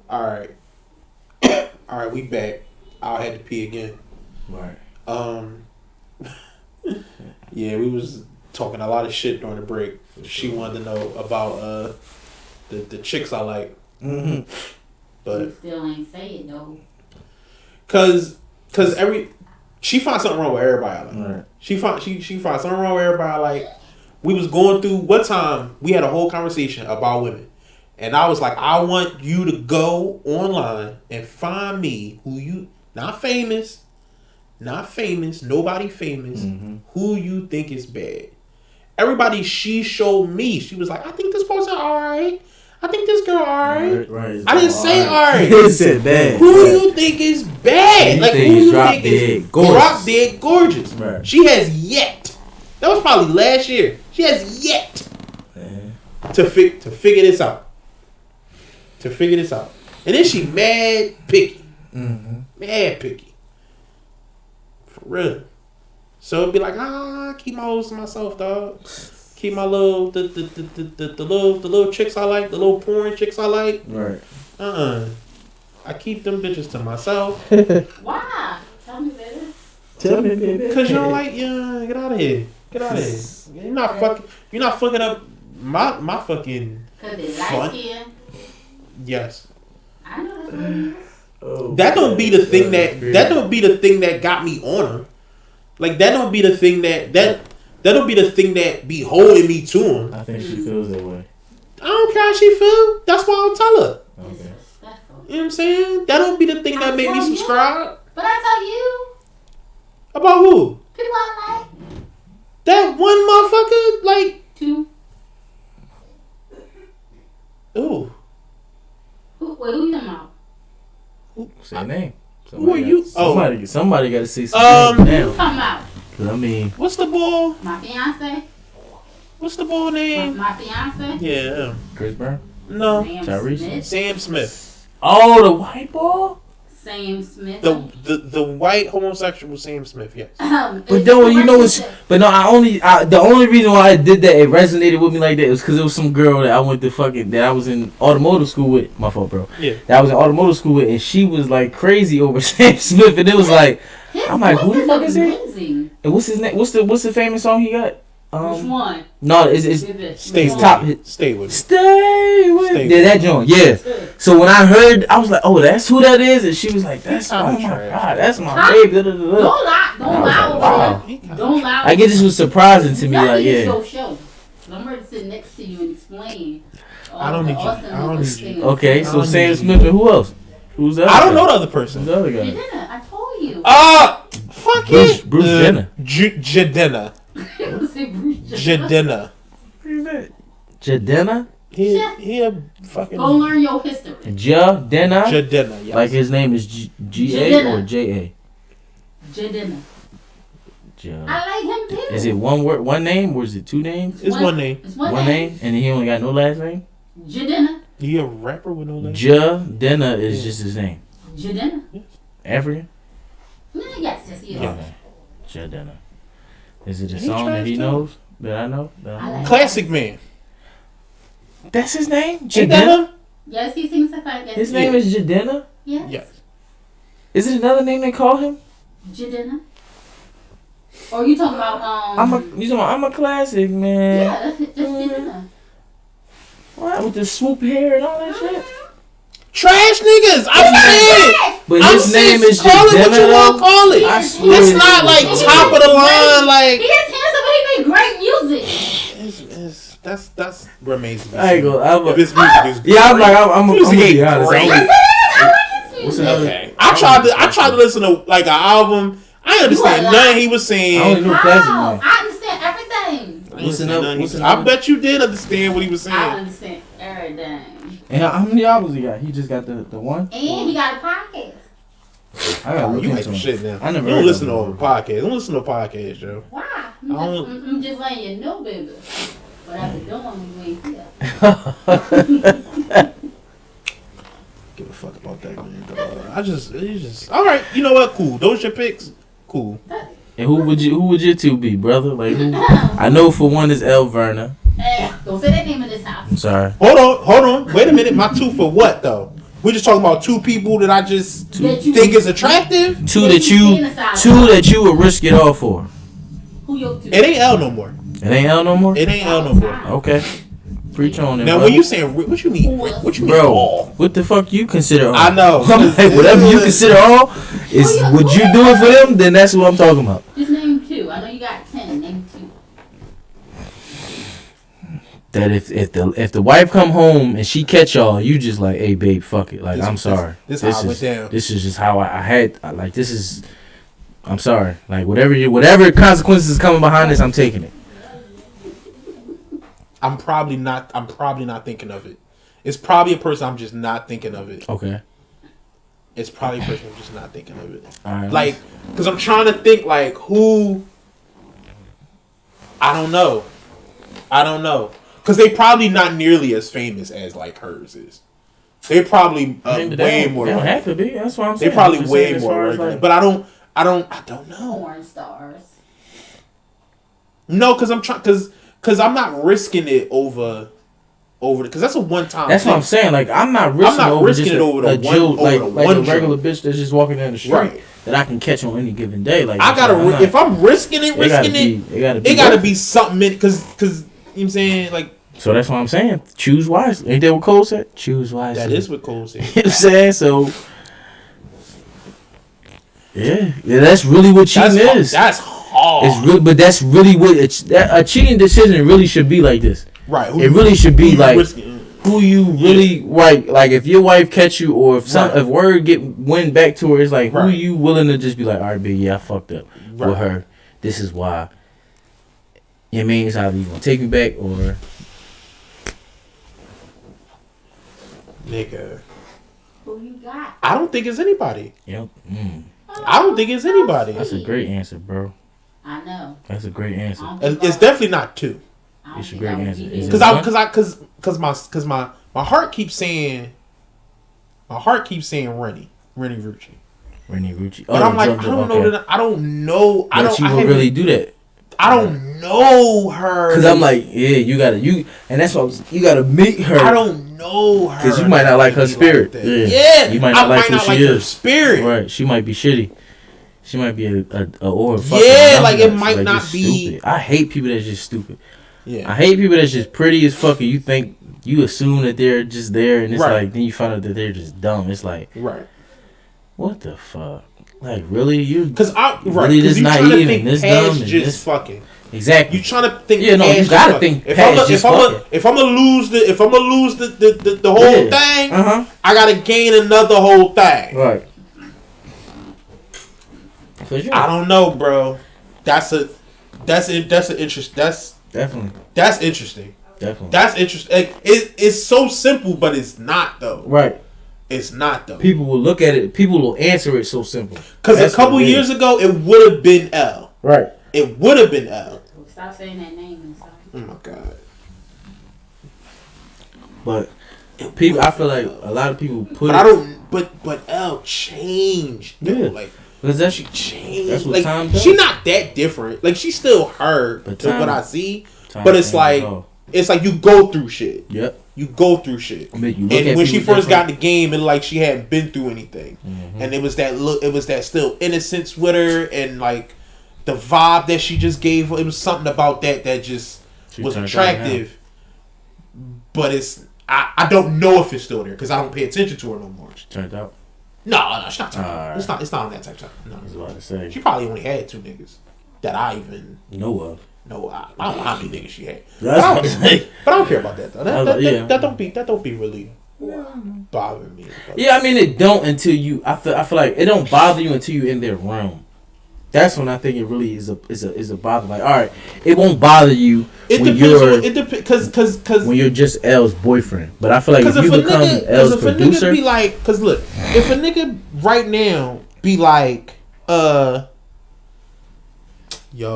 All right. All right, we back. I had to pee again. Right. Yeah, we was talking a lot of shit during the break. She wanted to know about the chicks I like. Mm-hmm. But you still ain't say it though. Cause she finds something wrong with everybody I like. Right. She finds something wrong with everybody I like. We was going through one time we had a whole conversation about women. And I was like, I want you to go online and find me who you not famous, nobody famous, who you think is bad. Everybody she showed me, she was like, I think this person alright. I think this girl alright. Right. I didn't say alright. You said bad. Who you think is bad? Like who you think is drop dead gorgeous? Right. She has yet. That was probably last year. She has yet to figure this out. And then she mad picky. Mad picky. For real. So it'd be like, keep my hoes to myself, dog. Keep my little the little chicks I like, the little porn chicks I like. Right. I keep them bitches to myself. Why? Tell me, baby. Cause you don't like, get out of here. You're not fucking up my fucking. Cause they light skin. Yes. I know that's what it is. That don't be the thing that got me on her. Like that don't be the thing that don't be the thing that be holding me to him. I think she feels that way. I don't care how she feel. That's why I'll tell her. Okay. You know what I'm saying? That don't be the thing that made me subscribe. But I tell you. About who? People I like. That one motherfucker, like 2. Ooh. Who you talking about? Say a name. Who are you? Somebody got to say something now. Who you talking about? I mean, what's the ball? My fiance. What's the ball name? My fiance. Yeah. Chris Brown. No. Tyrese. Sam Smith. Oh, the white ball. Sam Smith. The white homosexual Sam Smith. Yes. But though you know it's. But no, the only reason why I did that, it resonated with me like that, was because it was some girl that I went to that I was in automotive school with. My fault, bro. Yeah. That I was in automotive school with, and she was like crazy over Sam Smith, and it was like, I'm like, who the fuck is he? And what's his name? What's the famous song he got? Which one? No, it's Stay top with me. Stay with me. Stay with me. Yeah, that joint. Yeah. So when I heard, I was like, oh, that's who that is, and she was like, that's oh my god, that's my baby. Don't lie. Don't lie. I guess this was surprising to me. Like, yeah. Show. I'm ready to sit next to you and explain. I don't need you. Okay, so Sam Smith and who else? Who's that? I don't know the other person. Who's the other guy? Jadena, I told you. Fuck it. Bruce Jenner. Jadena. Jadena. Who's that? Jadena? He a fucking. Go learn your history. Jadena? Yes. Like his name is G-A or J-A? Jadena. I like him too. Is it one word, one name, or is it two names? It's one name. It's one name. And he only got no last name? Jadena. He a rapper with no name? Jadena is just his name. Jadena? Yes. African? Yes, he is. Okay. Jadena. Is it a song that he knows? That I know? Classic Man. That's his name? Jadena? Yes, he sings a classic. His name is Jadena? Yes. Is it another name they call him? Jadena. Or you talking about I'm a classic man. Yeah, that's Jadena. What? With the swoop hair and all that shit? Trash niggas! I'm saying! But his name is Call it what you Jadena. want to call it. I swear It's not like top of the line, like. He is handsome, but he make great music. That's remains to be I ain't seen. gonna. If his music is great. Yeah, I'm gonna be honest. Great. I like his music. Okay. I tried to listen to like an album. I understand nothing he was saying. I only know classic man. I understand everything. Listen I bet you did understand what he was saying. I understand everything. And how many albums he got? He just got the one? And he got a podcast. I gotta look You into make some him. shit now. I never You heard don't listen to of all the podcasts. Don't listen to podcasts, Joe. Why? I'm just letting you know, baby. What I've been doing when you ain't here. Give a fuck about that, man. It's just all right. You know what? Cool. Those your picks. Cool. And who would your two be, brother? Like who? I know for one is El Verna. Don't say that name in this house. I'm sorry. Hold on. Wait a minute. My two for what though? We just talking about two people that I just think is attractive. Two that you would risk it all for. Who your two? It ain't L no more. It ain't L no more. It ain't L no more. Okay. Preach on it. Now, bro. when you saying, what you mean? What you mean? Bro, all? what the fuck you consider all? I know. I'm like, whatever you consider all is would you do it for them? Then that's what I'm talking about. Just name 2. I know you got 10. Name 2. That if the wife come home and she catch y'all, you just like, hey babe, fuck it. Like, I'm sorry. This how I went down. This is just how I had. Like, this is. I'm sorry. Like, whatever consequences is coming behind this, I'm taking it. I'm probably not thinking of it. It's probably a person I'm just not thinking of it. Okay. It's probably a person I'm just not thinking of it. All right. Like, because I'm trying to think like who. I don't know. Because they probably not nearly as famous as like hers is. They probably way more. They don't have to be. That's what I'm saying. They probably way more regular. Like, but I don't know. Porn stars. No, because I'm trying. Because I'm not risking it over. Because that's a one time. That's what I'm saying. Like, I'm not risking it over a regular bitch that's just walking down the street that I can catch on any given day. Like, I gotta. If I'm risking it, it gotta be something. Because you know what I'm saying, like. So that's what I'm saying. Choose wisely. Ain't that what Cole said? Choose wisely. That is what Cole said. You know what I'm saying? So. Yeah, that's really what cheating is. That's hard. It's really, but that's really what a cheating decision really should be like this. Right. It really should be like who you really like if your wife catch you or if word went back to her, it's like who you willing to just be like, all right, baby, I fucked up with her. This is why. You know what I mean? It's either you gonna take me back or nigga. Who you got? I don't think it's anybody. Yep. I don't think it's anybody. That's a great answer, bro. I know. That's a great answer. And it's definitely not 2. It's a great answer. Because my heart keeps saying Rennie Rucci. Rennie Rucci. But I'm like, I don't know that. I don't know. But you would really do that. I don't know her. Because I'm like, yeah, and that's what you gotta meet her. I don't know her. Because you might not like her spirit. Like yeah. You might not like who she is. Her spirit. Right. She might be shitty. She might be a or yeah, like it might not be. Stupid. I hate people that's just stupid. Yeah. I hate people that's just pretty as fuck. And you assume that they're just there, and it's like then you find out that they're just dumb. It's like, what the fuck? Like, really, because really this naive and this dumb and just this fucking. Exactly. You trying to think? Yeah, no, you gotta think. If I'm gonna lose the whole thing, I gotta gain another whole thing. Right. For sure. I don't know, bro. That's an interest. That's definitely. That's interesting. Definitely. That's interesting. It's so simple, but it's not though. Right. It's not though. People will look at it. People will answer it so simple. Because a couple years ago, it would have been L. Right. It would have been L. Stop saying that name and stuff. Oh my god. But people, I feel like a lot of people put. But I don't. But L changed. Though. Yeah. Like because that she changed. That's what like time does. she not that different. Like she's still her to what I see. But it's like you go through shit. Yep. You go through shit. I mean, and when she first got in the game, and like she hadn't been through anything, and it was that look. It was that still innocence with her, and like the vibe that she just gave. It was something about that just was attractive. But it's I don't know if it's still there because I don't pay attention to her no more. She turned out. No, she's not turned out. It's not on that type of time. No. I was about to say. She probably only had 2 niggas that I even know of. No, I don't know how many niggas she had. But I don't care about that though. That don't be really bothering me. Yeah, I mean it don't until you. I feel like it don't bother you until you're in their realm. That's when I think it really is a bother. Like, all right, it won't bother you when you're just L's boyfriend. But I feel like if you become L's producer, be like, because look, if a nigga right now be like, yo,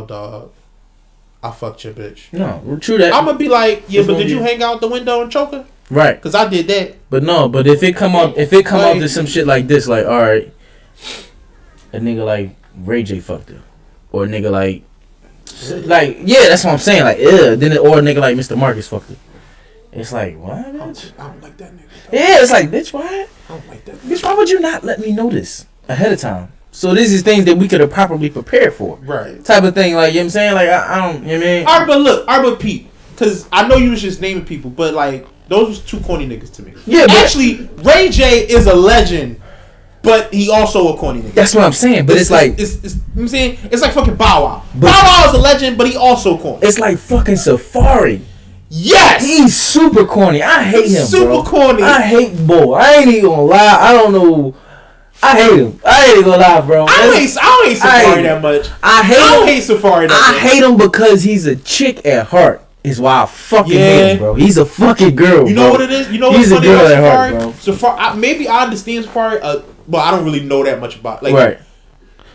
dog, I fucked your bitch. No, true that. I'm gonna be like, yeah, but did you hang out the window and choke her? Right. Because I did that. But no, but if it come up to some shit like this, like, all right, a nigga like Ray J fucked her, or a nigga like yeah, that's what I'm saying. Like, then or a nigga like Mr. Marcus fucked her. It's like, what, bitch? I don't like that nigga. Yeah, it's like, bitch, what? Bitch, why would you not let me know this ahead of time? So this is things that we could have properly prepared for. Right. Type of thing, like, you know what I'm saying? Like, I don't, you know what I mean? Alright, but look, but Pete, because I know you was just naming people, but like, those was two corny niggas to me. Yeah, but actually, Ray J is a legend, but he also a corny nigga. That's what I'm saying, but it's like... you know what I'm saying? It's like fucking Bow Wow. Bow Wow is a legend, but he also corny. It's like fucking Safari. Yes! He's super corny. I hate him, super bro. Corny. I hate Bo. I ain't even gonna lie. I don't know... I hate him. I ain't gonna lie, bro. I don't hate Safari that much. I don't hate Safari that much. I hate him because he's a chick at heart. Is why I fucking hate him, bro. He's a fucking girl. You know what it is? You know what's funny about Safari? Heart, Safari. Maybe I understand Safari, but I don't really know that much about. Like, right.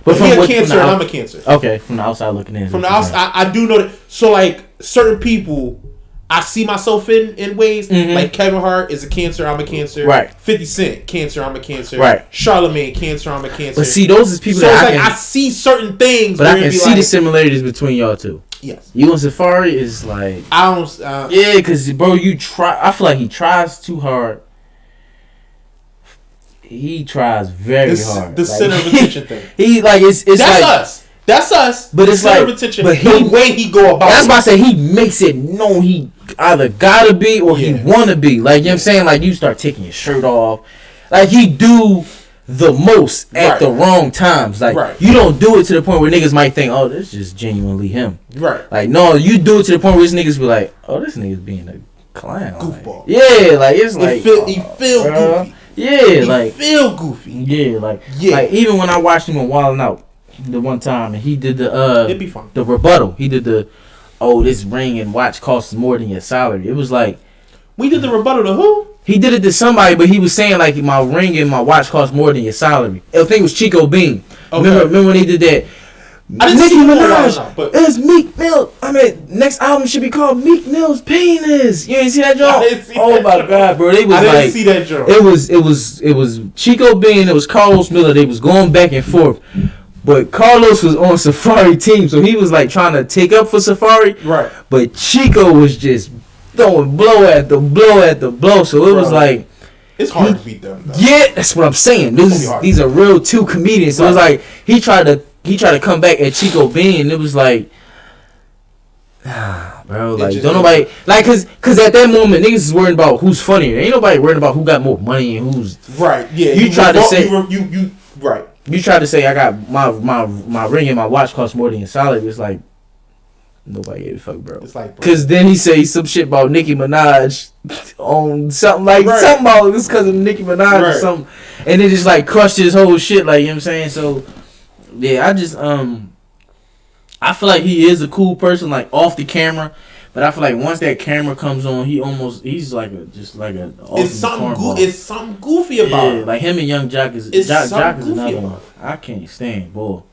But he's a Cancer and I'm a Cancer. Okay, from the outside looking in. From the outside, I do know that. So like certain people, I see myself in ways. Like Kevin Hart is a Cancer, I'm a Cancer. Right. 50 Cent, Cancer, I'm a Cancer. Right. Charlamagne, Cancer, I'm a Cancer. But see, those is people so that it's I see certain things. But I can see the similarities between y'all two. Yes. You and Safari is like... I don't... yeah, because, bro, you try... I feel like he tries too hard. He tries very hard. The center of attention thing. He, like, it's That's like... us. That's us. But it's center like... of attention. But the way he go about that's why I say he makes it known he either gotta be or he wanna be. Like, you know what I'm saying? Like, you start taking your shirt off. Like, he do... the most at the wrong times. Like, you don't do it to the point where niggas might think, oh, this is genuinely him. Right. Like, no, you do it to the point where these niggas be like, oh, this nigga's being a clown. Goofball. Like, yeah, like, it's like... He feel goofy. Yeah, like... feel goofy. Yeah, like... Like, even when I watched him on Wildin' Out the one time, and he did the... it'd be fun. The rebuttal. He did the... Oh, this ring and watch costs more than your salary. It was like... We did the rebuttal to who? He did it to somebody, but he was saying like my ring and my watch cost more than your salary. I think it was Chico Bean. Okay. Remember when he did that? I didn't Nicki see Minaj. But it's Meek Mill. I mean, next album should be called Meek Mill's Penis. You ain't see that joke? Oh my god, bro! They was I didn't see that joke. It was Chico Bean. It was Carlos Miller. They was going back and forth. But Carlos was on Safari team, so he was like trying to take up for Safari. Right. But Chico was just throwing blow at the blow. So it was like it's hard to beat them. Though. Yeah, that's what I'm saying. These are real two comedians. So it was like he tried to come back at Chico Bean, and it was like, bro, like don't nobody like cause at that moment niggas is worried about who's funnier. Ain't nobody worried about who got more money and who's right. Yeah, you tried to say you right. You tried to say I got my ring and my watch cost more than your salary. It's like nobody gave a fuck, bro. It's like, cause then he say some shit about Nicki Minaj on something like something about this because of Nicki Minaj or something, and it just like crushed his whole shit. Like, you know what I'm saying? So yeah, I just I feel like he is a cool person, like off the camera. But I feel like once that camera comes on, he's like a it's something goofy about him. Like him and Young Jock is another one. I can't stand, boy.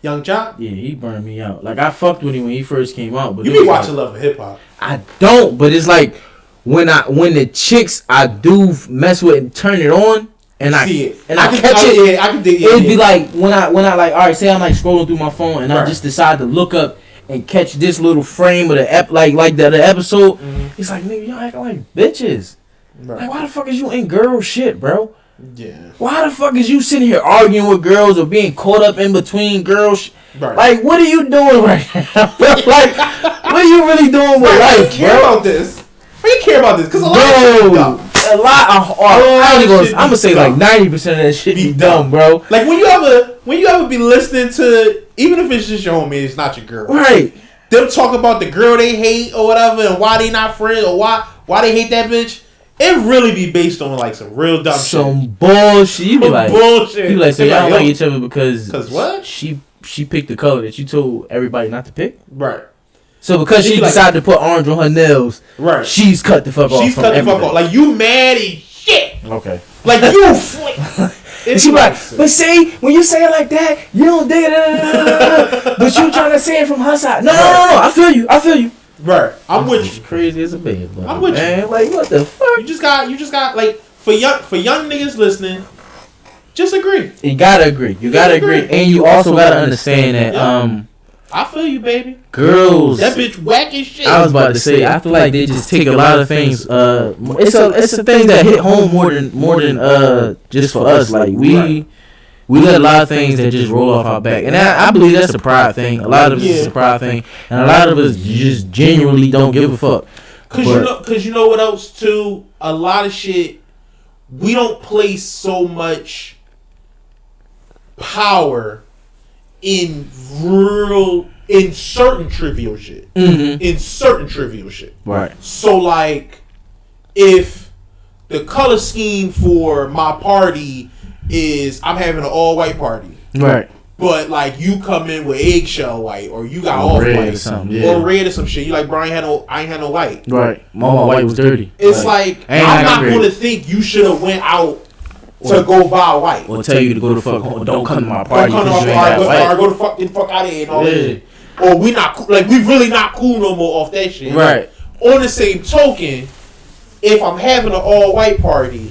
Young Jock? Yeah, he burned me out. Like, I fucked with him when he first came out. But you be watching Love and Hip Hop. I don't, but it's like when the chicks I do mess with and turn it on and I catch it. I can dig it. It'd be like when I like, all right, say I'm like scrolling through my phone and I just decide to look up and catch this little frame of the the episode. Mm-hmm. It's like, nigga, y'all acting like bitches. Right. Like, why the fuck is you in girl shit, bro? Yeah. Why the fuck is you sitting here arguing with girls or being caught up in between girls? Right. Like, what are you doing right now? Like, what are you really doing with life, bro? You care about this? Why you care about this? Because I'm gonna say like 90% of that shit be dumb, bro. Like when you ever be listening to, even if it's just your homie, it's not your girl, right? Them talk about the girl they hate or whatever, and why they not friends or why they hate that bitch. It really be based on like some real dumb shit. Some bullshit. You be like, bullshit. You be like, so y'all like each other because what? She picked the color that you told everybody not to pick, right? So because she decided to put orange on her nails, right? She's cut the fuck off. She's cut the fuck off. Like you mad as shit. Okay. Like you. And she like, but see, when you say it like that, you don't dig it. But you trying to say it from her side. No. I feel you. Right. I'm with you. Crazy as a baby. I'm with you. Like, what the fuck? You just got like for young niggas listening, just agree. You gotta agree. And you also gotta understand that I feel you, baby. Girls, that bitch whack as shit. I was about to say, I feel like they just take a lot of things. It's a thing that hit home more than just for us. Like we let a lot of things that just roll off our back, and I believe that's a pride thing. A lot of it's a pride thing, and a lot of us just genuinely don't give a fuck. Cause you know what else too? A lot of shit we don't place so much power in certain trivial shit. Mm-hmm. In certain trivial shit. Right. So like, if the color scheme for my party is I'm having an all white party. Right. But like you come in with eggshell white, or you got off white, or red or some shit. You like, bro, I ain't had no white. Right. My white was dirty. It's like I'm not going to think you should have went out to go buy white. Or tell you to go to fuck home. Don't come to my party. Don't come to my party. Or go to fuck out of here and all that shit. Or we not cool. Like, we really not cool no more off that shit. Right. Like, on the same token, if I'm having an all white party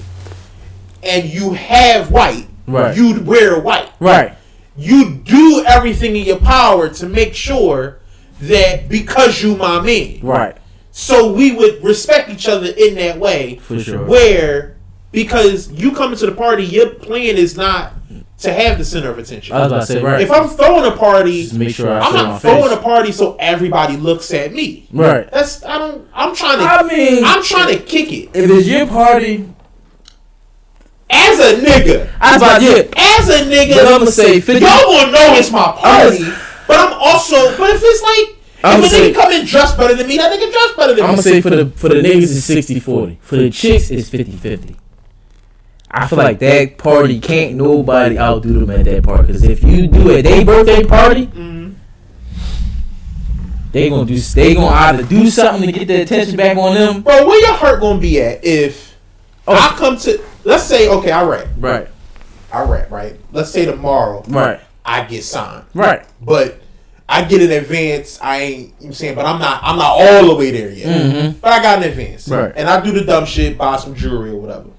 and you have white, right, you'd wear white. Right. You do everything in your power to make sure that because you my man. Right. So we would respect each other in that way. For sure. Where, because you coming to the party, your plan is not to have the center of attention. I was about to say, right. If I'm throwing a party, just make sure I'm not throwing a party so everybody looks at me. Right. I'm trying to kick it. If it's your party, as a nigga, but I'm gonna say 50, y'all gonna know it's my party. But if it's like, if a nigga come in dressed better than me, that nigga dressed better than me. I'm gonna say for the niggas it's 60-40. For the chicks it's 50-50. I feel like that party can't nobody outdo them at that party. Because if you do a day birthday party, they gonna either do something to get the attention back on them. Bro, where your heart gonna be at if I come to, let's say, okay, I rap. Right. I rap, right? Let's say tomorrow, right, I get signed. Right. But I get an advance. I ain't, you know what I'm saying, but I'm not all the way there yet. Mm-hmm. But I got an advance. Right. And I do the dumb shit, buy some jewelry or whatever.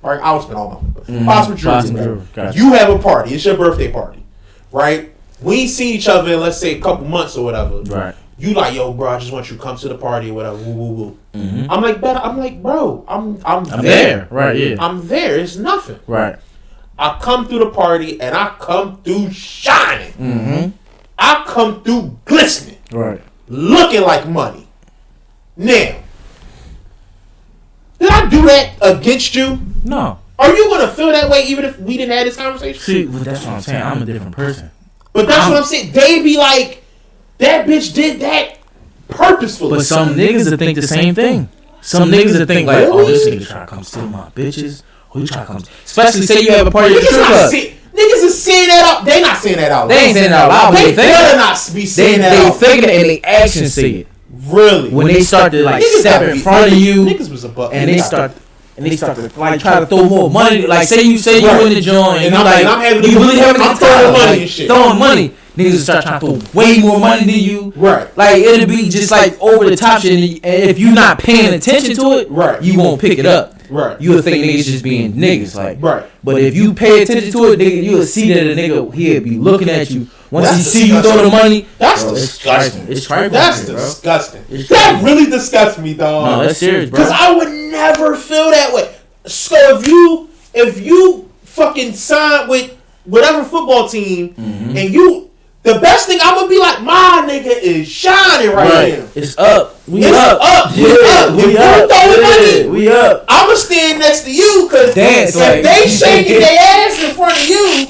Right? I would spend all my money. Mm-hmm. Buy some jewelry. Gotcha. You have a party. It's your birthday party. Right? We ain't seen each other in, let's say, a couple months or whatever. Right. You like, yo, bro, I just want you to come to the party or whatever. Woo, woo, woo. Mm-hmm. I'm like, bro, I'm there. Right, yeah. I'm there. It's nothing. Right. I come through the party and I come through shining. Mm-hmm. I come through glistening. Right. Looking like money. Now, did I do that against you? No. Are you going to feel that way even if we didn't have this conversation? See, well, that's what I'm saying. I'm a different person. But that's what I'm saying. They be like, that bitch did that purposefully. But some niggas that think the same thing. Some niggas that think like, oh, this nigga trying to come steal my bitches. Oh, you trying to come... Especially say you have a party at the strip club. Niggas is saying that out. They not saying that out loud. They ain't saying that out loud. They better not be saying that out loud. They thinking it and they actions say it. Really? When they start to like step in front of you, niggas was a buck. And they start to like try to throw more money. Like say you in the joint and I'm throwing money and shit. Throwing money. Niggas start trying to throw way more money than you. Right. Like it'll be just like over the top shit. And if you're not paying attention to it, right, you won't pick it up. Right. You'll think niggas just being niggas. Like. Right. But if you pay attention to it, nigga, you'll see that a nigga he'll be looking at you. Once he see you throw the money, that's disgusting. It's trifling. That's disgusting. That really disgusts me, dog. No, that's serious, bro. Because I would never feel that way. So if you fucking sign with whatever football team, and the best thing I'm gonna be like, my nigga is shining right now. It's up. We up. We up. We up. I'ma stand next to you because if they shaking their ass in front of you,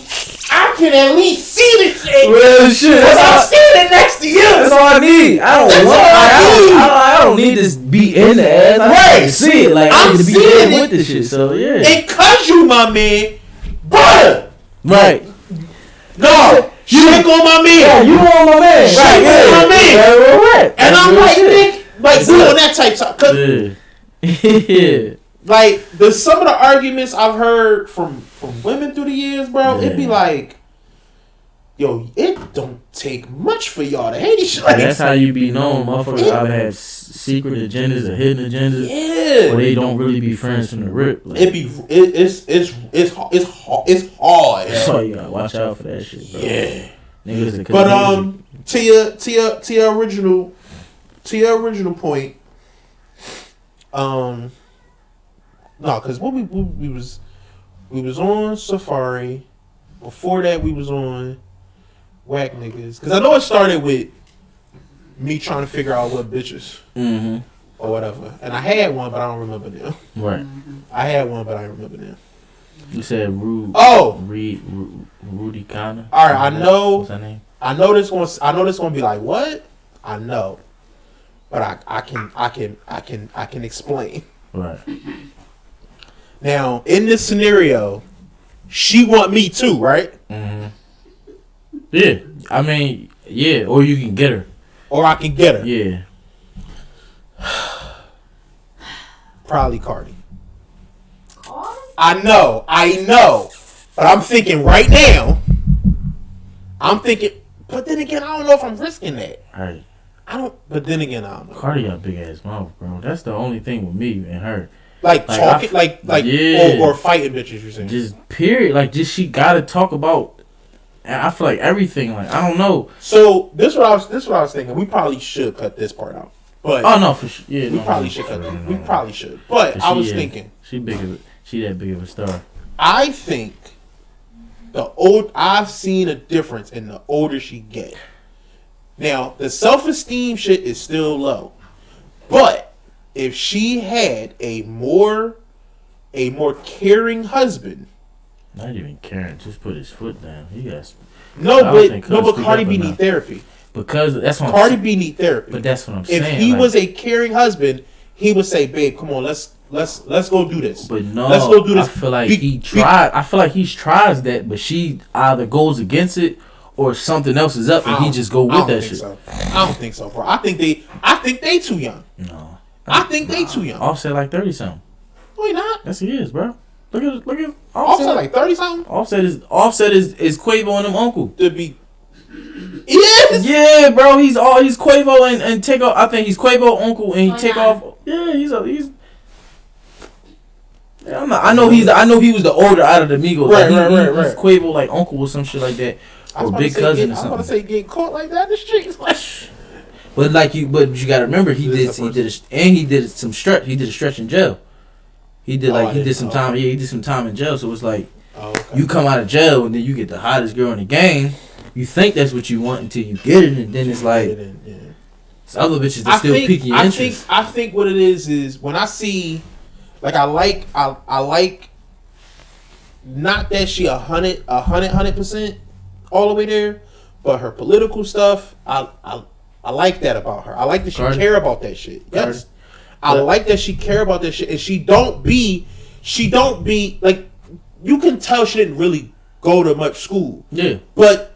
I can at least see the shit. Real shit. Because I'm standing next to you. That's all I need. I don't need to be in the ass. I need to see it. Like I need to be in with the shit. So yeah. And cause you my man, brother. Right. No. Shake on my man. Yeah, you on my man. Shake on my man. Right. And I'm like, Nick, like we on that type of yeah. Like some of the arguments I've heard from women through the years, bro, it'd be like, yo, it don't take much for y'all to hate each other. That's how you be known, motherfuckers. I've had secret agendas or hidden agendas. Yeah. Or they don't really be friends from the rip. Like, it's hard. That's all you gotta watch out for that shit, bro. Yeah. But to your original point, no, because what we was on Safari. Before that, we was on Whack Niggas. Because I know it started with me trying to figure out what bitches or whatever. And I had one, but I don't remember now. Right. I had one, but I don't remember now. You said Rudy Connor. All right, I know. What's that name? I know this gonna be like what? I know, but I can explain. Right. Now in this scenario, she want me too, right? Mm-hmm. Yeah, I mean, yeah, or you can get her, or I can get her. Yeah. Probably Cardi. I know, but I'm thinking right now. But then again, I don't know if I'm risking that. Right. But then again, I don't know. Cardi got a big ass mouth, bro. That's the only thing with me and her. Like talking, yeah. or fighting bitches. You're saying just period. Like just she gotta talk about. I feel like everything. Like I don't know. So this what I was thinking. We probably should cut this part out. But oh no, for sure. Yeah, we probably should cut it. We probably should. But I was thinking she that big of a star. I think I've seen a difference in the older she get. Now the self-esteem shit is still low, but if she had a more caring husband, not even caring, just put his foot down. He got but Cardi B need therapy. Because that's what Cardi B need therapy. But that's what I'm saying. If he was a caring husband, he would say, "Babe, come on, let's go do this." But no, let's go do this. I feel like he tries that, but she either goes against it or something else is up, and he just go with that shit. So. I don't think so, bro. I think they too young. No, I think they too young. Offset like 30 something. No, he not. Yes, he is, bro. Look at Offset like 30 something. Offset is Quavo and them uncle. To be. Yes. Yeah, bro. He's Quavo and take off. I think he's Quavo uncle and he take off. Yeah, he's. Yeah, I know he was the older out of the Migos. Right. He's Quavo like uncle or some shit like that, or big cousin or something. I was about to say getting caught like that in the streets. But you gotta remember he did some stretch. He did a stretch in jail. He did some time. Yeah, he did some time in jail. So it's like you come out of jail and then you get the hottest girl in the game. You think that's what you want until you get it, and then it's like it's other bitches that still pique your interest. I think what it is when I see, like I like not that she 100% all the way there, but her political stuff, I like that about her. I like that she care about that shit. Yes, I like that she care about that shit, and she don't be like, you can tell she didn't really go to much school. Yeah, but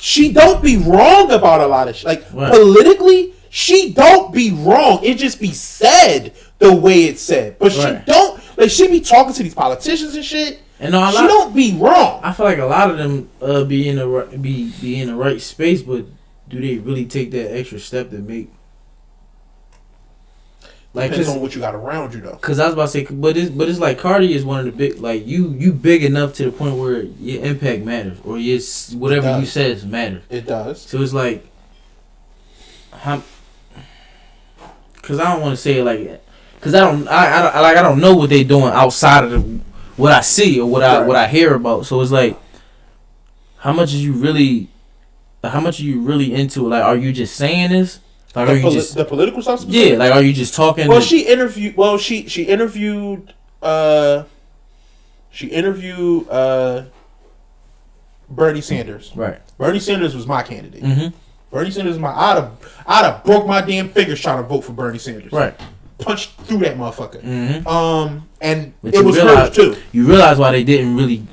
she don't be wrong about a lot of shit. Like politically, she don't be wrong. It just be said the way it's said, but she don't. Like she be talking to these politicians and shit. And she don't be wrong. I feel like a lot of them be in the right space, but do they really take that extra step to make? Like, depends on what you got around you, though. Because I was about to say, but it's like Cardi is one of the big, like you big enough to the point where your impact matters, or whatever you says matters. It does. So it's like, because I don't want to say it like that, because I don't know what they doing outside of what I see or what I hear about. So it's like, how much are you really into it? Like, are you just saying this? Like, are you just the political stuff? Yeah, like, are you just talking? Well, she interviewed Bernie Sanders. Right. Bernie Sanders was my candidate. Mm-hmm. Bernie Sanders was I'd have broke my damn fingers trying to vote for Bernie Sanders. Right. Punched through that motherfucker. Mm-hmm. And but it was hers too. You realize why they didn't really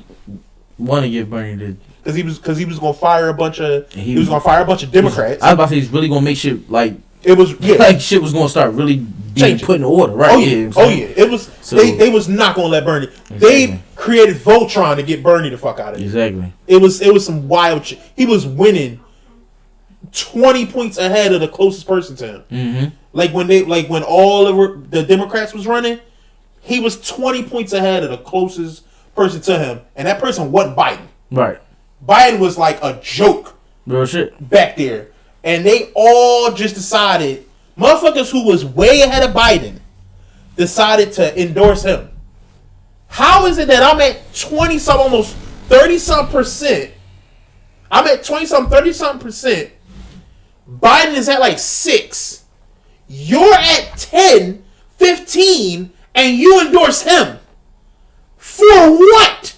want to give Bernie the. Because he was gonna fire a bunch of Democrats. I was about to say he's really gonna make shit like it was like shit was gonna start really being put in order, right? Oh yeah. It was they was not gonna let Bernie. Exactly. They created Voltron to get Bernie the fuck out of it. Exactly. It was some wild shit. He was winning 20 points ahead of the closest person to him. Mm-hmm. Like when all of the Democrats was running, he was 20 points ahead of the closest person to him, and that person wasn't Biden. Right. Biden was like a joke Real shit. Back there. And they all just decided, motherfuckers who was way ahead of Biden decided to endorse him. How is it that I'm at 20-some, almost 30-some%? I'm at 20-some, 30-some%. Biden is at like 6. You're at 10, 15, and you endorse him. For what?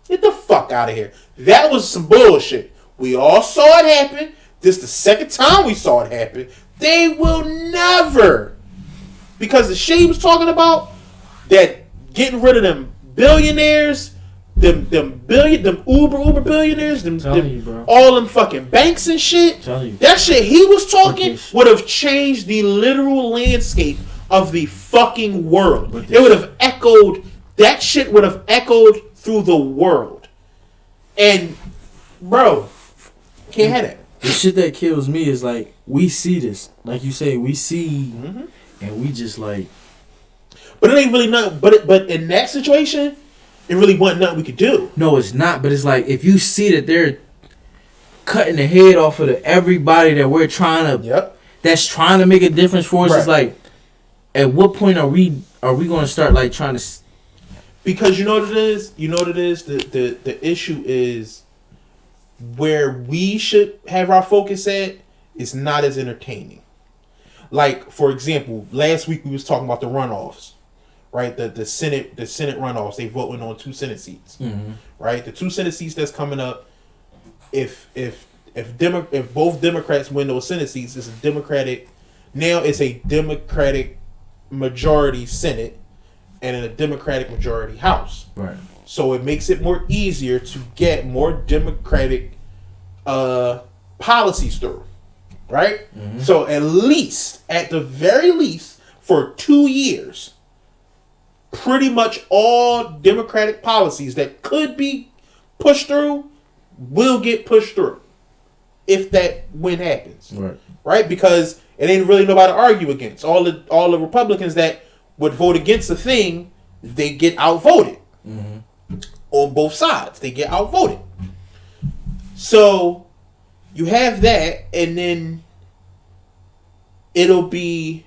Get the fuck out of here. That was some bullshit. We all saw it happen. This is the second time we saw it happen. They will never. Because the shit he was talking about, that getting rid of them billionaires, them Uber billionaires, all them fucking banks and shit. That shit he was talking would have changed the literal landscape of the fucking world. It would have echoed. That shit would have echoed through the world. And, bro, can't have that. The shit that kills me is like, we see this. Like you say, we see, and we just like. But it ain't really nothing. But in that situation, it really wasn't nothing we could do. No, it's not. But it's like, if you see that they're cutting the head off of everybody that we're trying to, that's trying to make a difference for us, it's like, at what point are we going to start like trying to? Because you know what it is? The issue is where we should have our focus at is not as entertaining. Like, for example, last week we was talking about the runoffs, right? The Senate runoffs. They voting on 2 Senate seats, right? The 2 Senate seats that's coming up. If both Democrats win those Senate seats, it's a Democratic majority Senate and in a Democratic majority House. Right. So it makes it more easier to get more Democratic policies through. Right? So at the very least, for 2 years, pretty much all Democratic policies that could be pushed through will get pushed through. If that win happens. Right? Because it ain't really nobody to argue against. All the Republicans that would vote against the thing, they get outvoted. On both sides. They get outvoted. So you have that, and then it'll be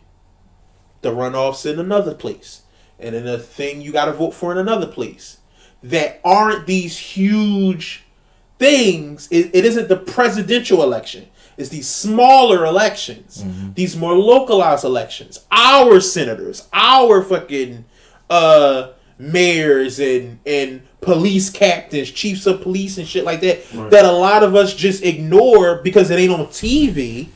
the runoffs in another place. And then the thing you got to vote for in another place. That aren't these huge things. It isn't the presidential election. It's these smaller elections. These more localized elections. Our senators. Our fucking mayors and police captains, chiefs of police and shit like that. That a lot of us just ignore because it ain't on TV.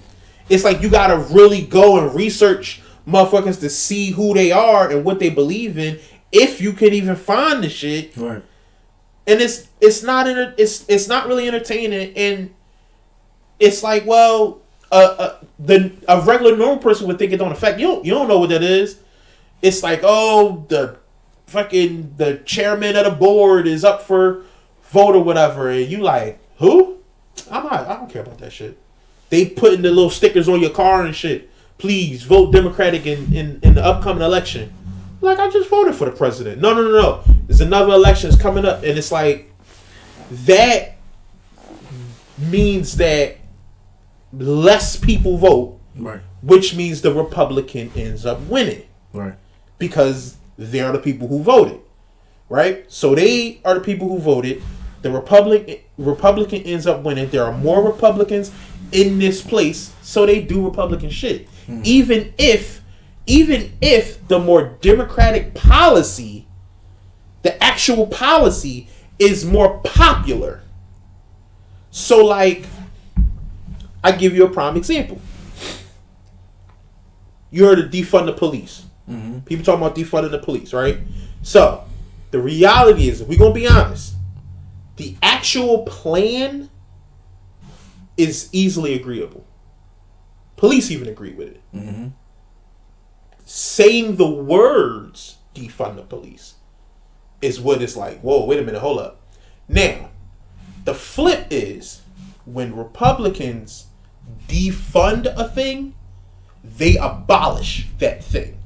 It's like you got to really go and research motherfuckers to see who they are and what they believe in, if you can even find the shit. Right. And it's not really entertaining, and it's like, well, a regular normal person would think it don't affect you. You don't know what that is. It's like, oh, the chairman of the board is up for vote or whatever, and you like, who? I don't care about that shit. They putting the little stickers on your car and shit. Please vote Democratic in the upcoming election. Like, I just voted for the president. No. There's another election that's coming up, and it's like, that means that less people vote, which means the Republican ends up winning, because they are the people who voted, right? So they are the people who voted. The Republican ends up winning. There are more Republicans in this place, so they do Republican shit. Even if the more Democratic policy, the actual policy, is more popular. So, like, I give you a prime example. You heard of defund the police. People talking about defunding the police, right? So, the reality is, if we're going to be honest, the actual plan is easily agreeable. Police even agree with it. Saying the words defund the police is what it's like, whoa, wait a minute, hold up. Now, the flip is, when Republicans defund a thing, they abolish that thing.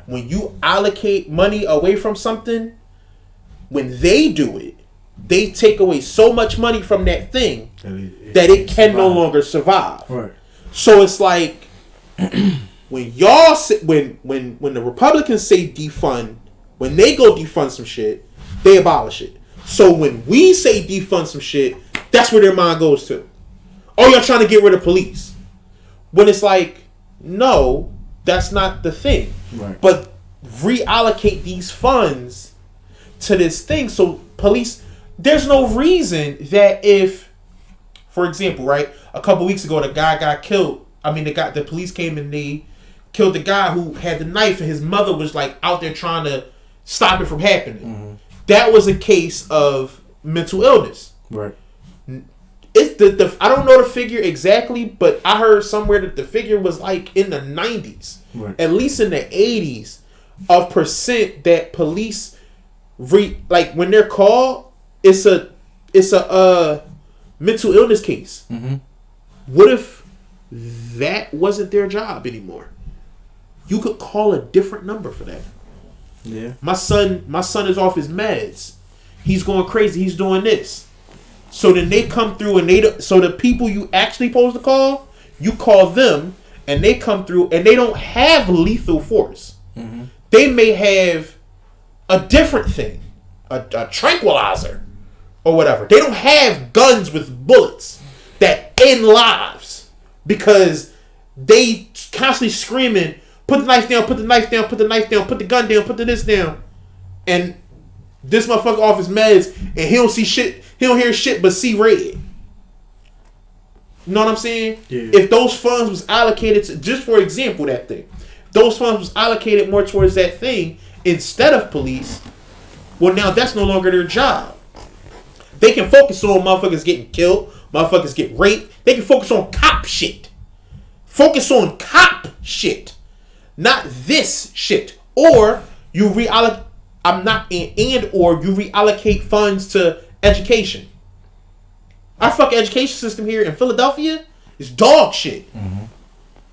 When you allocate money away from something, when they do it, they take away so much money from that thing that it can no longer survive. Right. So it's like when y'all say, when the Republicans say defund, when they go defund some shit, they abolish it. So when we say defund some shit, that's where their mind goes to. Oh, y'all trying to get rid of police. When it's like, no, that's not the thing. Right. But reallocate these funds to this thing. So police, there's no reason that if, for example, right, a couple weeks ago, the guy got killed. I mean, the police came and they killed the guy who had the knife, and his mother was like out there trying to stop it from happening. Mm-hmm. That was a case of mental illness. Right. It's the I don't know the figure exactly, but I heard somewhere that the figure was like in the 90s, right, at least in the 80s, of percent that police like when they're called, it's a mental illness case. Mm-hmm. What if that wasn't their job anymore? You could call a different number for that. Yeah. My son is off his meds. He's going crazy. He's doing this. So then they come through and so the people you actually supposed to call, you call them and they come through and they don't have lethal force. Mm-hmm. They may have a different thing, a tranquilizer or whatever. They don't have guns with bullets that end lives because they constantly screaming, put the knife down, put the knife down, put the knife down, put the gun down, put this down. And this motherfucker off his meds and he don't see shit, he don't hear shit but see red. You know what I'm saying? Yeah. If those funds was allocated to, just for example, that thing, those funds was allocated more towards that thing instead of police, well now that's no longer their job. They can focus on motherfuckers getting killed, motherfuckers get raped. They can focus on cop shit. Focus on cop shit. Not this shit. Or you reallocate, or you reallocate funds to education. Our fucking education system here in Philadelphia is dog shit. Mm-hmm.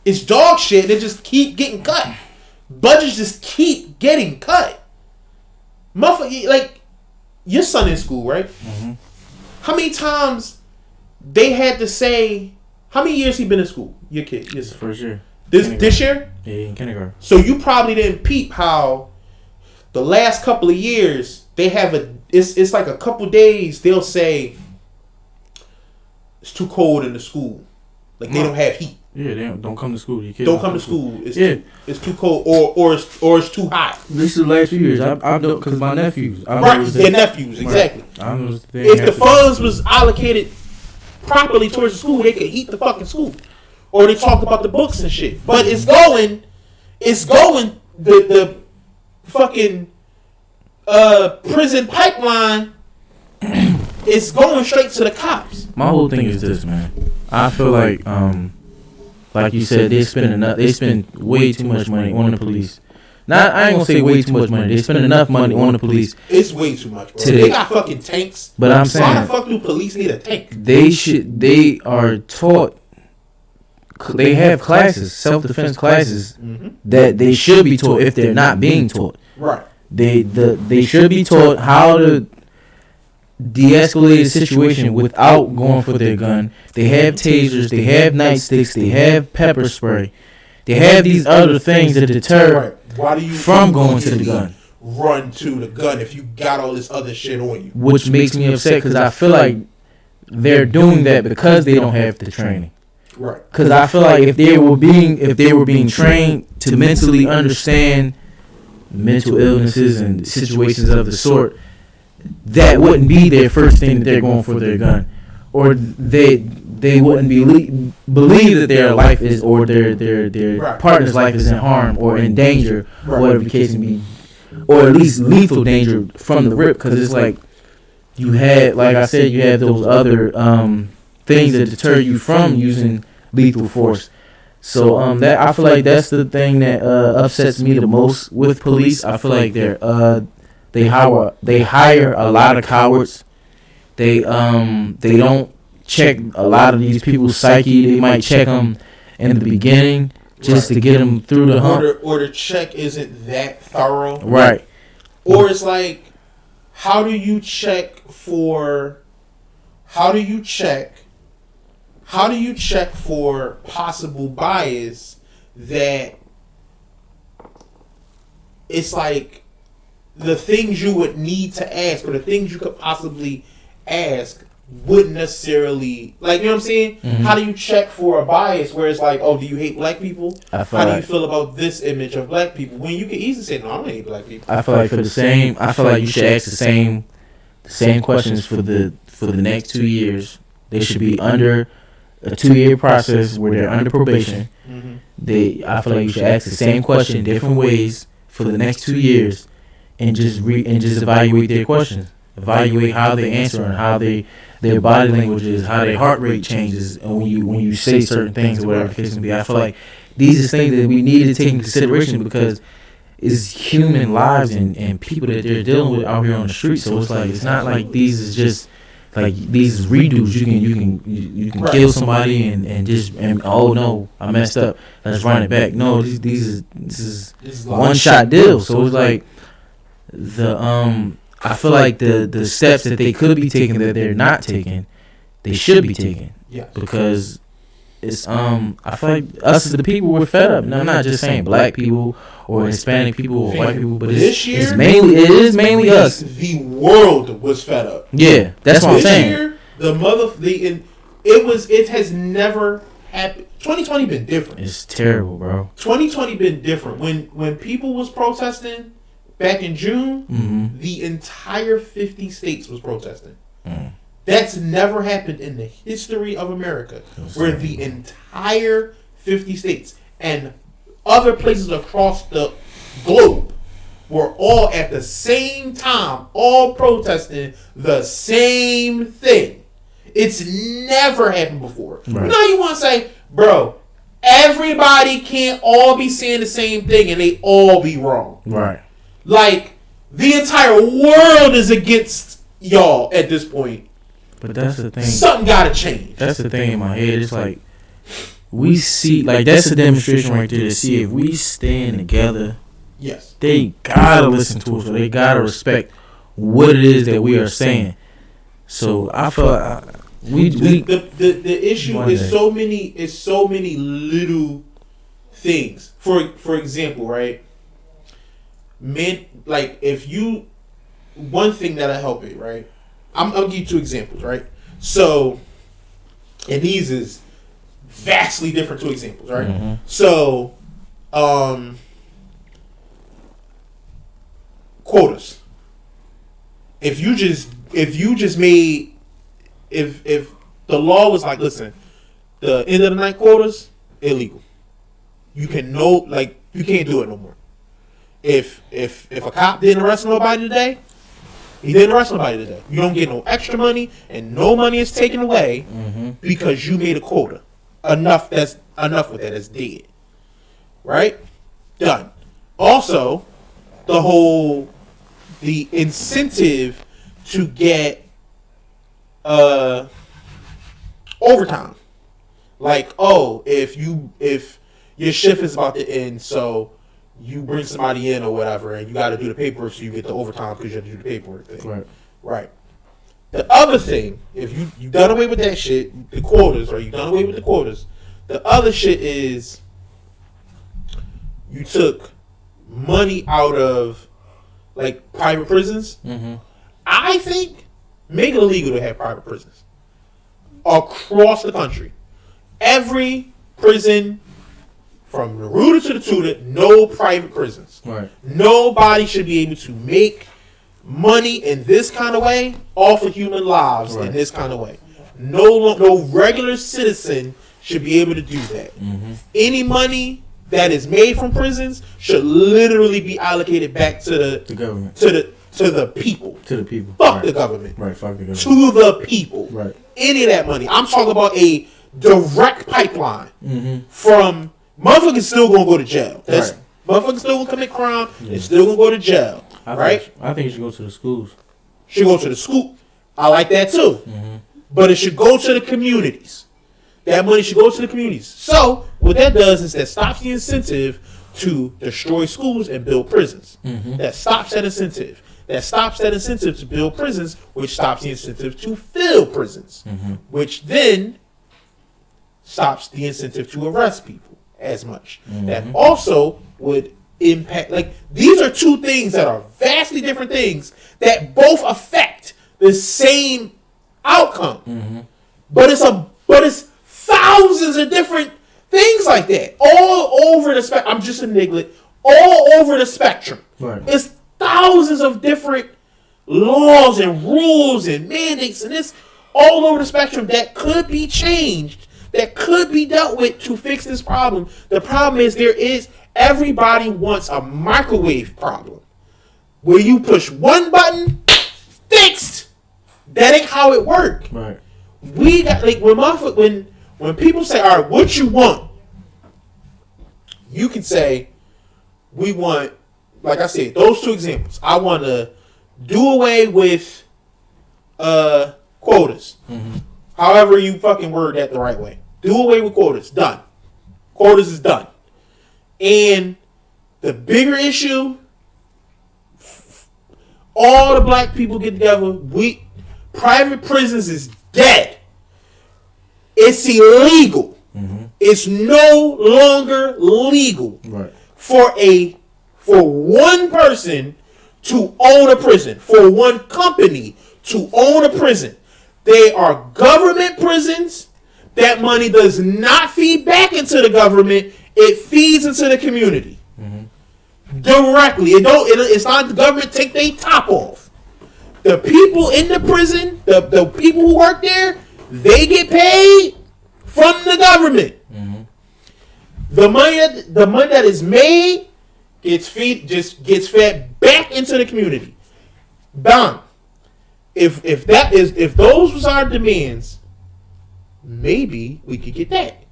It's dog shit and it just keep getting cut. Budgets just keep getting cut. Motherfucker, like, your son in school, right? Mm-hmm. How many times they had to say, how many years he been in school? Your kid? Yes. First year. This year? Yeah, in kindergarten. So you probably didn't peep how the last couple of years they have it's like a couple days they'll say it's too cold in the school. Like they don't have heat. Yeah, they don't come to school. Your kids don't come to school. It's too cold or it's too hot. This is the last few years. I've known because my nephews. Right, their nephews, exactly. Right. If the funds was allocated properly towards the school, they could heat the fucking school. Or they talk about the books and shit. But it's going the fucking prison pipeline is going straight to the cops. My whole thing is this, man. I feel like you said, they spend way too much money on the police. I ain't gonna say way too much money. They spend enough money on the police. It's way too much, bro. They got fucking tanks. But I'm saying, why the fuck do police need a tank? They are taught. They have classes, self-defense classes, mm-hmm, that they should be taught if they're not being taught. Right. They should be taught how to de-escalate a situation without going for their gun. They have tasers, they have nightsticks, they have pepper spray. They have these other things that deter from going to the gun. Run to the gun if you got all this other shit on you. Which makes me upset because I feel like they're doing that because they don't have the training. Right. Because I feel like if they were being trained to mentally understand mental illnesses and situations of the sort, that wouldn't be their first thing that they're going for their gun, or they wouldn't believe that their life is, or their right, partner's life is in harm or in danger, right, whatever the case may be, or at least lethal danger from the rip. Because it's like you had, like I said, you have those other things that deter you from using lethal force. So that I feel like that's the thing that upsets me the most with police. I feel like they hire a lot of cowards. They don't check a lot of these people's psyche. They might check them in the beginning just to get them through the hump. Or the check isn't that thorough. Right. Or it's like, how do you check for possible bias that it's like the things you would need to ask or the things you could possibly ask wouldn't necessarily, like, you know what I'm saying? Mm-hmm. How do you check for a bias where it's like, oh, do you hate black people? How do you feel about this image of black people? When you can easily say, no, I don't hate black people. I feel like you should ask the same questions for the next 2 years. They should be under a 2-year process where they're under probation. Mm-hmm. I feel like you should ask the same question in different ways for the next 2 years, and just evaluate their questions. Evaluate how they answer and how their body language is, how their heart rate changes, and when you say certain things or whatever the case may be. I feel like these are things that we need to take into consideration because it's human lives and people that they're dealing with out here on the street. So it's like, it's not like these is just like these is redos. You can kill somebody and oh no, I messed up, let's run it back. No, this is one shot deal. So it's like I feel like the steps that they could be taking that they're not taking, they should be taking. Yeah. Because it's I feel like us as the people, we're fed up. No, I'm not just saying black people or Hispanic people or white people, but it's mainly us. The world was fed up. Yeah, that's what I'm saying. This year, it has never happened. 2020 been different. It's terrible, bro. 2020 been different. When people was protesting back in June, mm-hmm. the entire 50 states was protesting. Mm. That's never happened in the history of America, where the entire 50 states and other places across the globe were all at the same time, all protesting the same thing. It's never happened before. Right. Now you want to say, bro, everybody can't all be saying the same thing and they all be wrong. Right. Like, the entire world is against y'all at this point. But that's the thing. Something gotta change. That's the thing in my head. It's like, we see, like, that's a demonstration right there to see if we stand together. Yes. They gotta listen to us, or they gotta respect what it is that we are saying. So I feel the issue is so many little things. For example, right? Men, like, if you, one thing that'll help it, right? I'll give you 2 examples, right? So, and these is vastly different 2 examples, right? Mm-hmm. So, quotas. If the law was like, listen, the end of the night quotas, illegal. You can't do it no more. If a cop didn't arrest nobody today, he didn't arrest nobody today. You don't get no extra money, and no money is taken away mm-hmm. because you made a quota. Enough with that. That's dead. Right? Done. Also, the incentive to get overtime. Like, oh, if your shift is about to end, so you bring somebody in or whatever, and you got to do the paperwork, so you get the overtime because you have to do the paperwork thing. Right. The other thing, if you done away with that shit, the quotas, or you done away with the quotas, the other shit is you took money out of, like, private prisons. Mm-hmm. I think make it illegal to have private prisons across the country. Every prison, from the rooter to the tutor, no private prisons. Right. Nobody should be able to make money in this kind of way off of human lives in this kind of way. No regular citizen should be able to do that. Mm-hmm. Any money that is made from prisons should literally be allocated back to the government, to the people. To the people. Fuck the government. Right. Fuck the government. To the people. Right. Any of that money. I'm talking about a direct pipeline from. Motherfuckers still gonna go to jail. Motherfuckers still gonna commit crime. Yeah. They're still gonna go to jail. I think it should go to the schools. Should go to the school. I like that too. Mm-hmm. But it should go to the communities. That money should go to the communities. So what that does is that stops the incentive to destroy schools and build prisons. Mm-hmm. That stops that incentive. that stops that incentive to build prisons, which stops the incentive to fill prisons, which then stops the incentive to arrest people as much. That also would impact, like, these are two things that are vastly different things that both affect the same outcome. But it's thousands of different things like that all over the spectrum. I'm just a niglet. All over the spectrum. Right. It's thousands of different laws and rules and mandates and this all over the spectrum that could be changed, that could be dealt with to fix this problem. The problem is everybody wants a microwave problem where you push one button, fixed. That ain't how it works. Right. We got, like, when people say, all right, what you want? You can say, we want, like I said, those two examples. I want to do away with quotas. However you fucking word that the right way. Do away with quotas. Done. Quotas is done. And the bigger issue, all the black people get together. Private prisons is dead. It's illegal. It's no longer legal for one person to own a prison, for one company to own a prison. They are government prisons. That money does not feed back into the government. It feeds into the community directly. It's not the government take their top off. The people in the prison, the people who work there, they get paid from the government. The money that is made gets fed back into the community. Done. If those was our demands, maybe we could get that.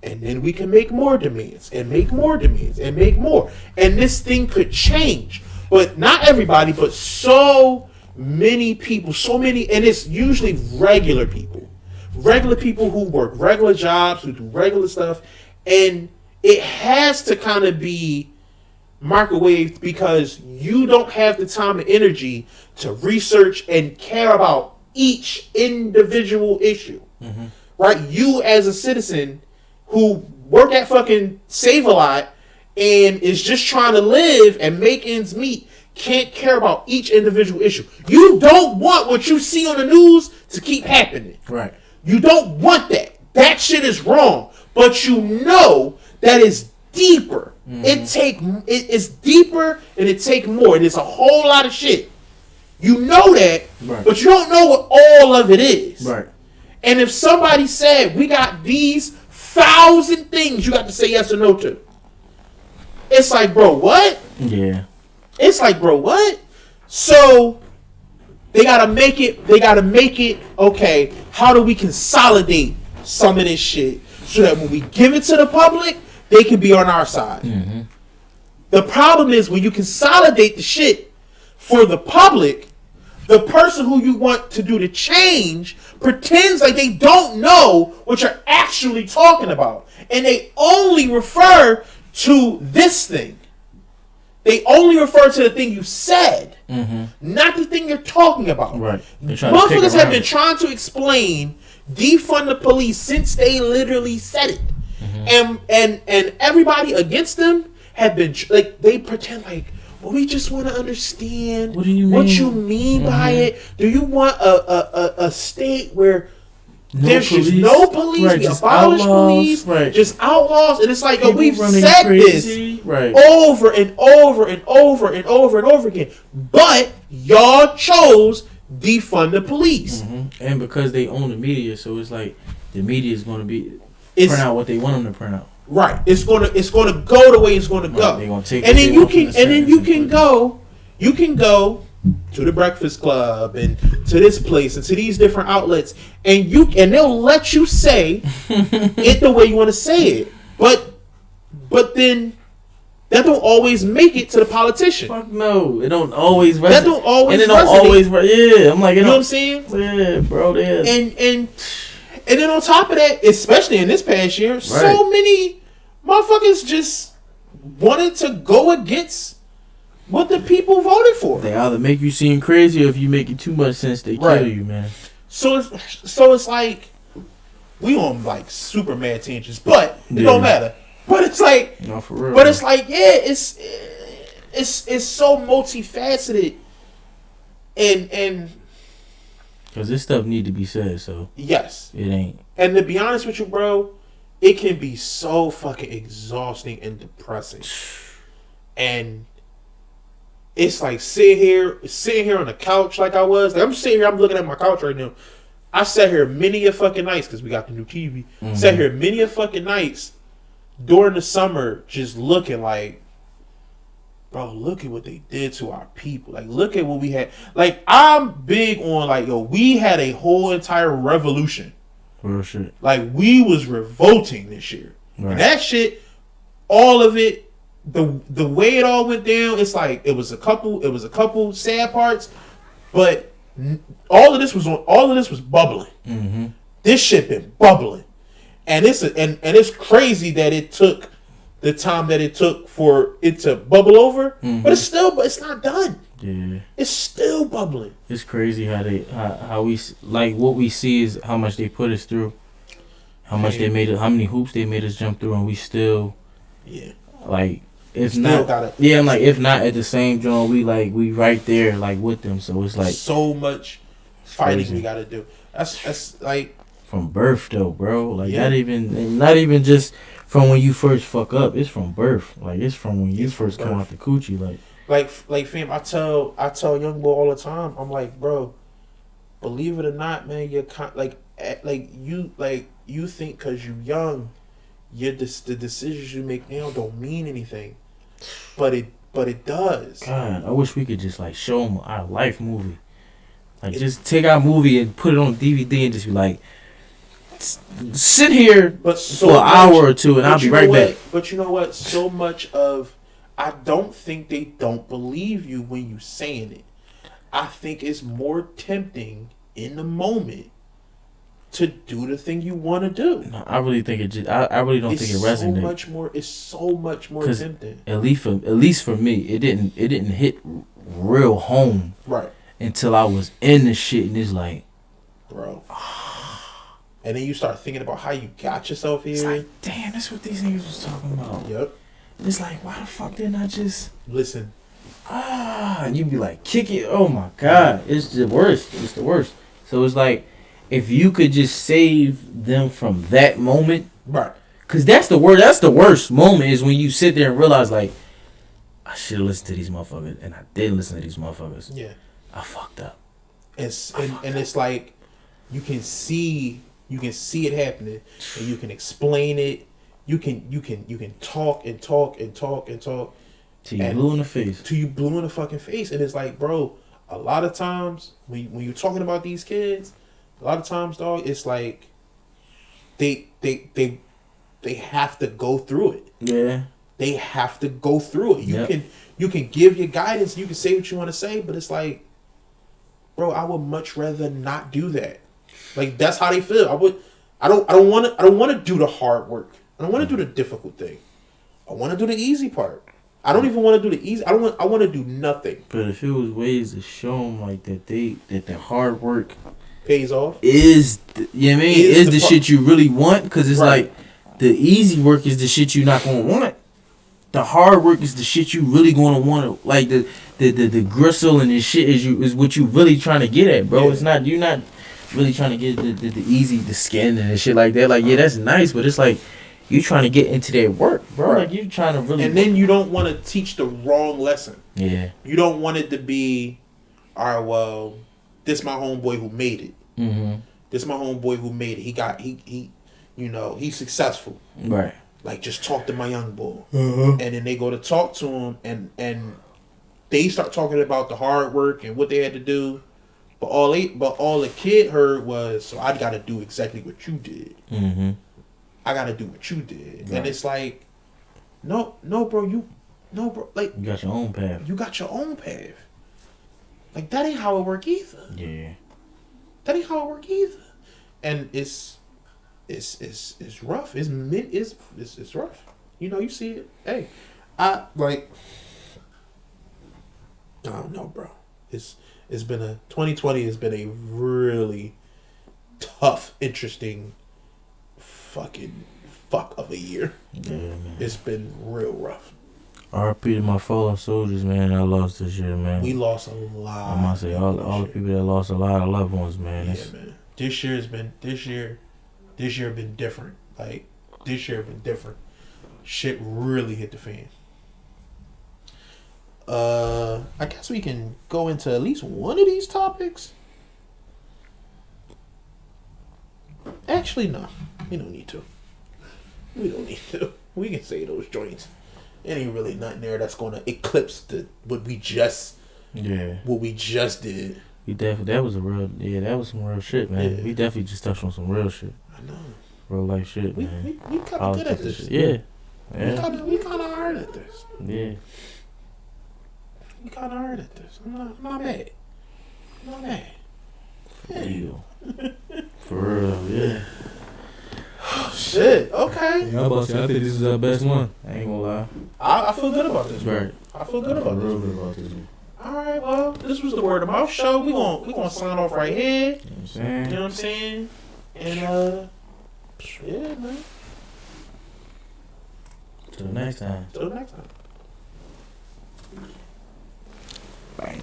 And then we can make more demands and make more demands and make more. And this thing could change. But not everybody, but so many people, and it's usually regular people who work regular jobs, who do regular stuff, and it has to kind of be microwaved because you don't have the time and energy to research and care about each individual issue, right? You as a citizen who work at fucking Save-A-Lot and is just trying to live and make ends meet can't care about each individual issue. You don't want what you see on the news to keep happening. Right. You don't want that. That shit is wrong. But you know that it's deeper. It's deeper and it take more. And it's a whole lot of shit. You know that, but you don't know what all of it is. Right. And if somebody said, we got these 1,000 things you got to say yes or no to, it's like, bro, what? Yeah. It's like, bro, what? So they gotta make it, okay, how do we consolidate some of this shit so that when we give it to the public, they can be on our side? The problem is when you consolidate the shit for the public, the person who you want to do the change pretends like they don't know what you're actually talking about. And they only refer to this thing. They only refer to the thing you said, not the thing you're talking about. Right. Motherfuckers have been trying to explain defund the police since they literally said it. And everybody against them have been, like, they pretend like, well, we just want to understand what you mean by it. Do you want a state where there's just no police, right, we abolish police, right, just outlaws? And it's like, yo, we've said crazy, this over and over and over and over and over again. But y'all chose defund the police. And because they own the media, so it's like the media is going to print out what they want them to print out. Right. It's gonna go the way it's gonna go. They're gonna take and then you can go to the Breakfast Club and to this place and to these different outlets, and they'll let you say it the way you want to say it. But then that don't always make it to the politician. Fuck no, it don't always resonate. That don't always. And it don't always. Yeah, I'm like, you know what I'm saying? Yeah, bro. And then on top of that, especially in this past year, so many motherfuckers just wanted to go against what the people voted for. They either make you seem crazy, or if you make it too much sense, they kill you, man. So it's like we on like super mad tangents, but it don't matter. But it's like, no, for real. But it's like, yeah, it's so multifaceted, and because this stuff need to be said. So yes, it ain't. And to be honest with you, bro, it can be so fucking exhausting and depressing, and it's like sitting here on the couch like I was. Like, I'm sitting here, I'm looking at my couch right now. I sat here many a fucking nights because we got the new TV. Mm-hmm. Sat here many a fucking nights during the summer, just looking like, bro, look at what they did to our people. Like, look at what we had. Like, I'm big on like, yo, we had a whole entire revolution. Real shit. Like, we was revolting this year, right. And that shit, all of it, the way it all went down, it's like it was a couple sad parts, but all of this was bubbling. Mm-hmm. This shit been bubbling, and it's crazy that it took the time that it took for it to bubble over. Mm-hmm. But it's not done. Yeah, it's still bubbling. It's crazy how we like what we see is how much they put us through, how much they made it, how many hoops they made us jump through, and we still like. If not, I'm like, if not at the same joint, we right there like with them. So it's like so much fighting we gotta do. That's like from birth though, bro. Like not even just from when you first fuck up. It's from birth. Like it's from when you first come out the coochie. Like fam, I tell young boy all the time. I'm like, bro, believe it or not, man, you're you think because you're young, the decisions you make now don't mean anything. But it does. God, I wish we could just like show them our life movie. Like just take our movie and put it on DVD and just be like, sit here for an hour or two and I'll be right back. But you know what? So much of, I don't think they don't believe you when you saying it. I think it's more tempting in the moment to do the thing you want to do. No, I really think it just. I really don't think it resonates. It's so much more tempting. At least for me, it didn't hit real home. Right. Until I was in the shit, and it's like, bro. And then you start thinking about how you got yourself here. It's like, damn, that's what these niggas was talking about. Yep. It's like, why the fuck didn't I just listen? And you be like, kick it. Oh my god, it's the worst. It's the worst. So it's like, if you could just save them from that moment, right? Because that's the word. That's the worst moment is when you sit there and realize like, I should have listened to these motherfuckers, and I didn't listen to these motherfuckers. Yeah, I fucked up. It's like you can see it happening, and you can explain it. You can talk and talk and talk and talk till you blue in the face. Till you blue in the fucking face, and it's like, bro, a lot of times when you're talking about these kids. A lot of times, dog, it's like they have to go through it. Yeah. They have to go through it. You can give your guidance, you can say what you want to say, but it's like, bro, I would much rather not do that. Like that's how they feel. I don't want to do the hard work. I don't want to do the difficult thing. I want to do the easy part. I don't even want to do the easy. I want to do nothing. But if it was ways to show them like that the hard work pays off is the shit you really want, because it's right. Like the easy work is the shit you're not gonna want. The hard work is the shit you really gonna want. Like the gristle and the shit is what you really trying to get at, bro. Yeah. It's not, you're not really trying to get the easy, the skin and the shit like that. Like, yeah, that's nice, but it's like you trying to get into that work, bro. Right. Like you trying to really. And then you don't want to teach the wrong lesson. Yeah. You don't want it to be, all right, well, this my homeboy who made it. Mm-hmm. This my homeboy who made it. He he's successful. Right. Like, just talk to my young boy. Mm-hmm. And then they go to talk to him, and they start talking about the hard work and what they had to do. But all the kid heard was, so I got to do exactly what you did. Mm-hmm. I got to do what you did. Right. And it's like, no, bro, like you got your own path. You got your own path. Like, that ain't how it work either. Yeah. That ain't how it work either. And it's rough. It's rough. You know, you see it. Hey, I like I don't know, bro. It's been 2020 has been a really tough, interesting, fucking fuck of a year. Yeah, man. It's been real rough. R.I.P. to my fallen soldiers, man. I lost this year, man. We lost a lot. I'm gonna say all the people that lost a lot of loved ones, man. Yeah, man. This year been different. Like this year been different. Shit really hit the fan. I guess we can go into at least one of these topics. Actually, no. We don't need to. We don't need to. We can say those joints. It ain't really nothing there that's gonna eclipse what we just did. That was some real shit, man. Yeah. We definitely just touched on some real shit. I know. Real life shit, man. We kind of good at this. Yeah. We kind of hard at this. Yeah. We kind of hard at this. I'm not mad. Yeah. For real, yeah. Oh, shit. Okay. Yeah, I think this is our best one. I ain't gonna lie. I feel good about this. Right. I feel good about real this. good about this one. All right. Well, this was the Word of Mouth show. We gonna sign off right here. You know what I'm saying? You know what I'm saying? And yeah, man. Till next time. Till next time. Bang.